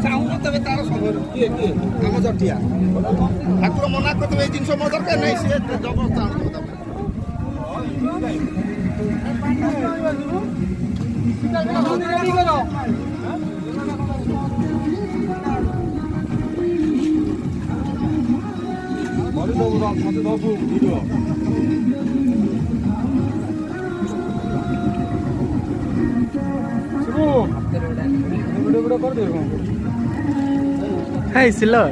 ଚାହୁଁନ ତେବେ ତାର ଆମ ଜଟିଆ ଠାକୁର ମନା କରିଦେବେ ଏଇ ଜିନିଷ ମୋ ଦରକାର ନାହିଁ ସିଏ ଜବରଦସ୍ତ ଆଣୁଥିବ Hey, Silo.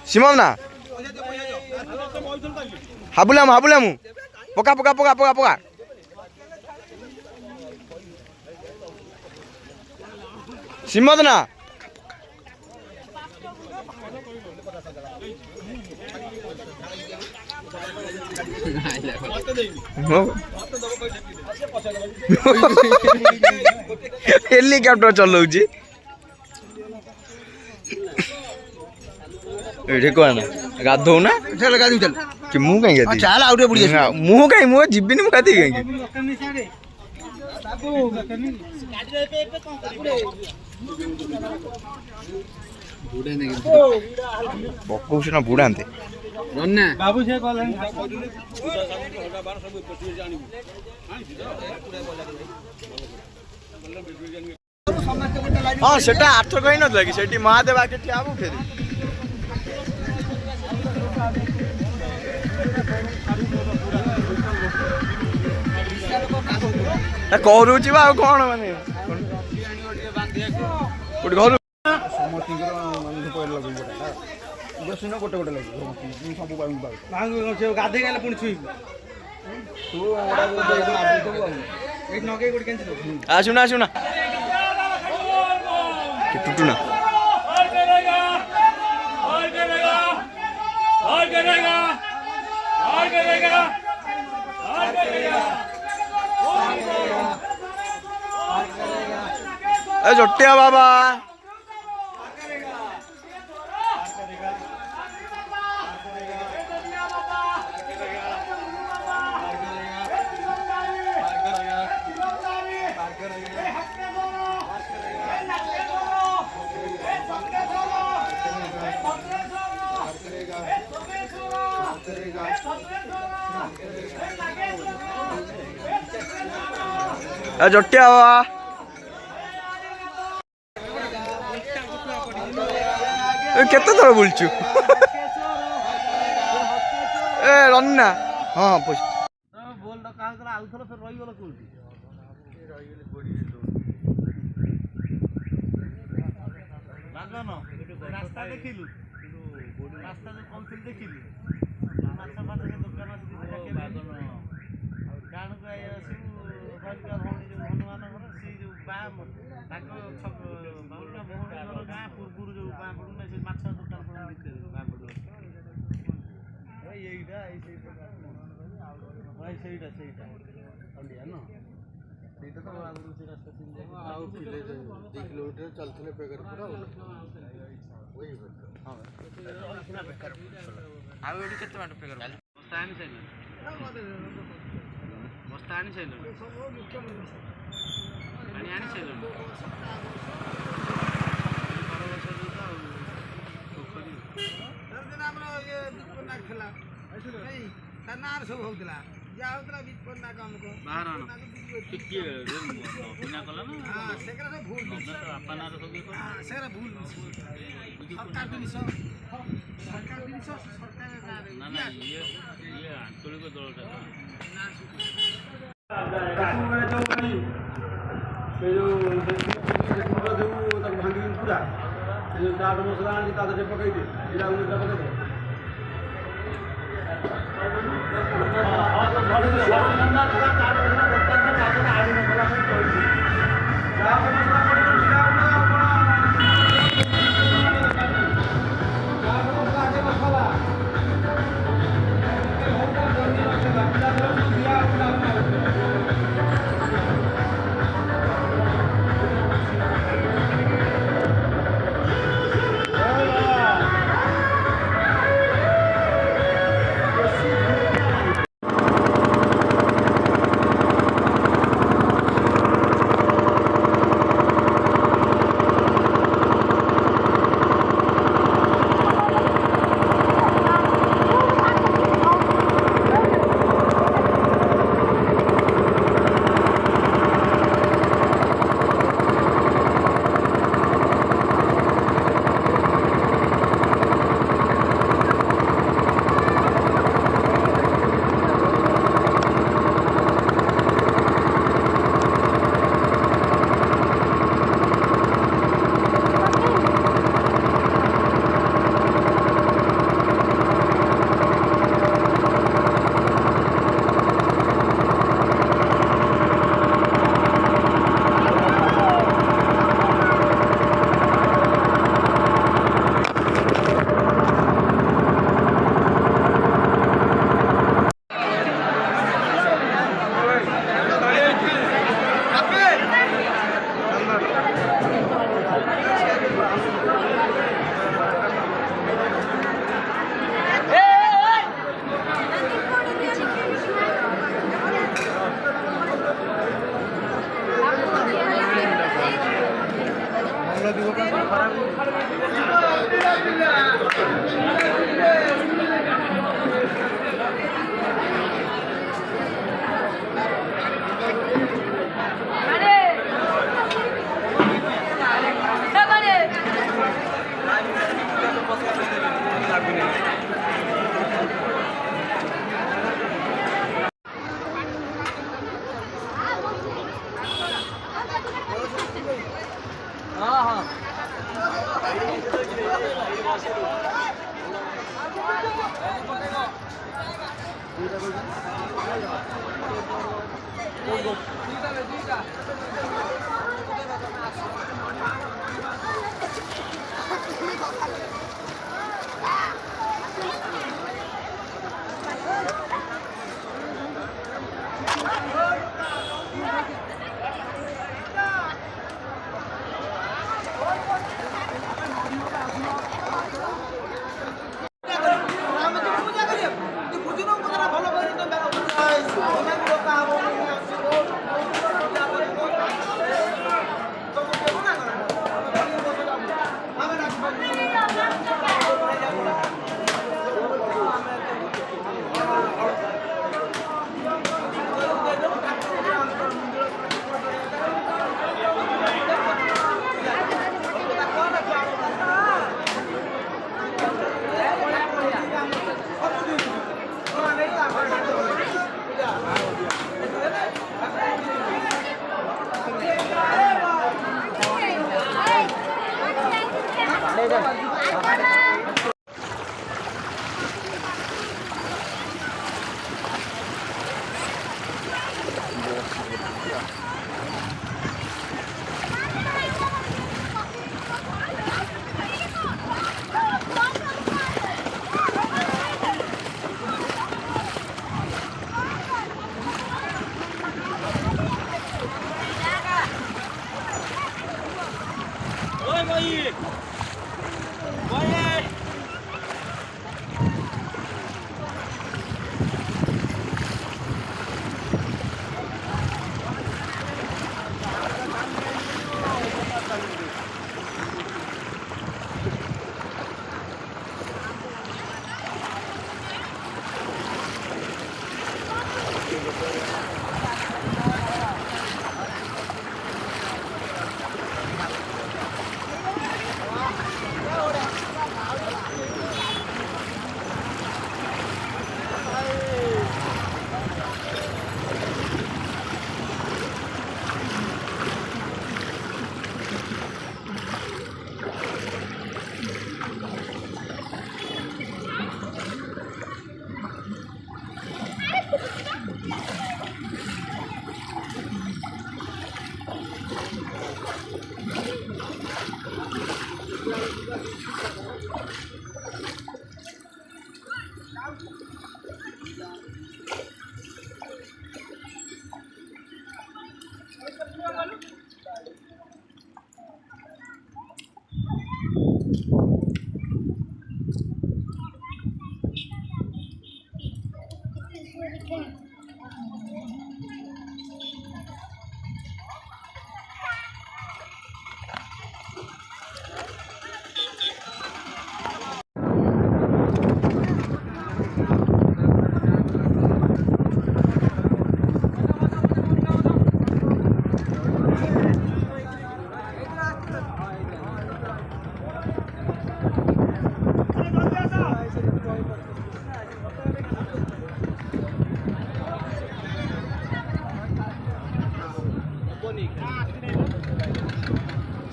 Simam na. Habulamu. Poka. Simam na. Helicopter चलाउछि एठे को ना गाधौ ना चल गाधि चल कि मु काई गाधि चल आउटे बुडी मु काई मु जिबिनी मु गाधि काई बाबू गाधि रे पे कोन करे बुडे ने बकौछ ना बुडांते रन्ना बाबू से कहले हाँ सेटा आठ कही न कि सेठी महादेव आके आबू फेर करूची बा कौन माने घर गाधे गले पुणी छुई आसुना टूटू ना जोटिया बाबा जोटिया बाबा केते थोड़ा बोलचु ए रन्ना हां बोल द काल करा आउथलो फिर रही गेलो कोठी रही गेली बडी लागनो रास्ता देखिलु रास्ता जो कौन फिल देखिलु माछा माछ के दुकान से लागनो कान को आसी बलका भौणी जो हनुमान घर से जो बाम ताको बाउला भौणी घर गा पुरपुर जो बाम पडुना से माछा दुकान पर निते बाम पडु एइटा भाई सेइटा अंडिया न सेइटा तो आगु से रास्ता तीन जाके आउ किले 2 किलोमीटर चलथले पेगर पूरा ओई हां पूरा पेगर आउ एडी केते बाट पेगर स्थान छैन स्थान छैन आनी छैन नार सब होतला जा होतला बीच पन्ना काम को बाहर आनो टिके बिना कला ना हां सेकरा सब भूल तो अपना रो सब हां सेरा भूल सरकार दिस सरकार ना ना ये आंतरिक दलटा ना जो जो भांगी ଯା ସେ ଯୋଉ ଚାଟ ମସଲା ଆଣିଛି ତା ଦେହରେ ପକେଇଦେ ଜିରା ଗୁଣ୍ଡ ପକେଇଦେ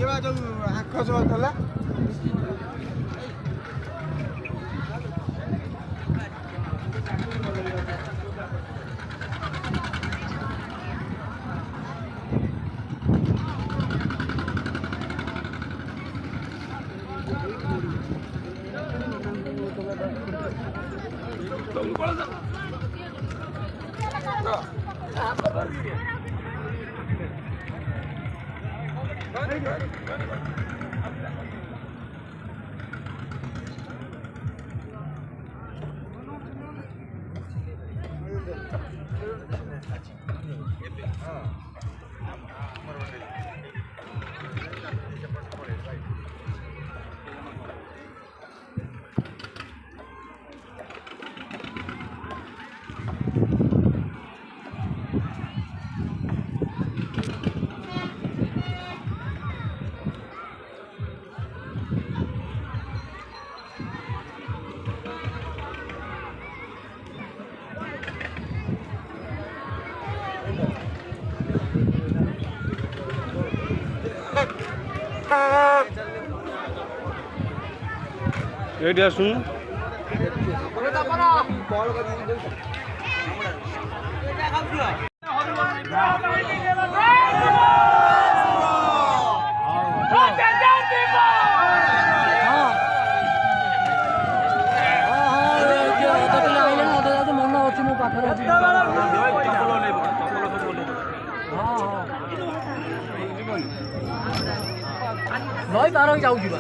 ସିଏ ବା ଯୋଉ ଆଖ ସବୁ ଥିଲା ଏଇଠି ଆସୁନୁ ମନ ଅଛି ମୋ ପାଖରେ ନଈ ପାର ହେଇ ଯାଉଛି ବା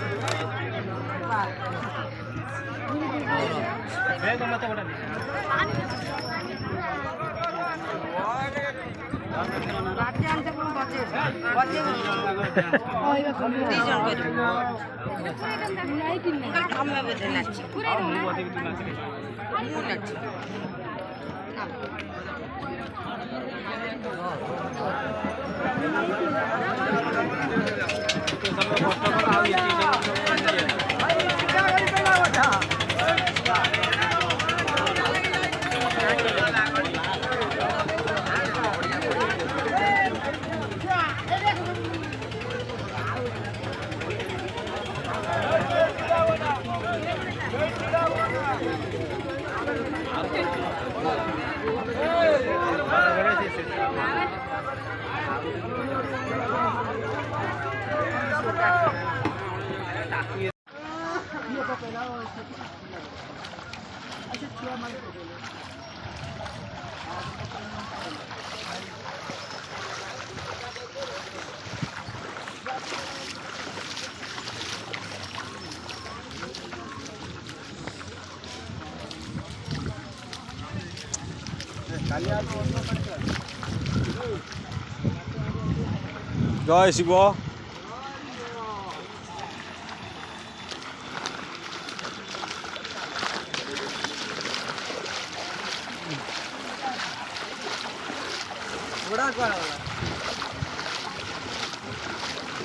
ଜୟ ଶିବ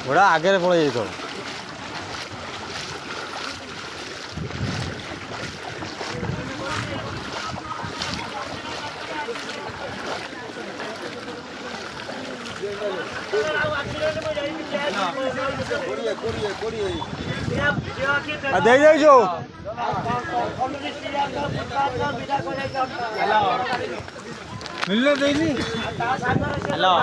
ଘୋଡ଼ା ଆଗରେ ପଳେଇ ଯାଇଥିବ ଦେଇ ଯାଇଛୁ ମିଳିଲେ ଦେଇନି ହ୍ୟାଲୋ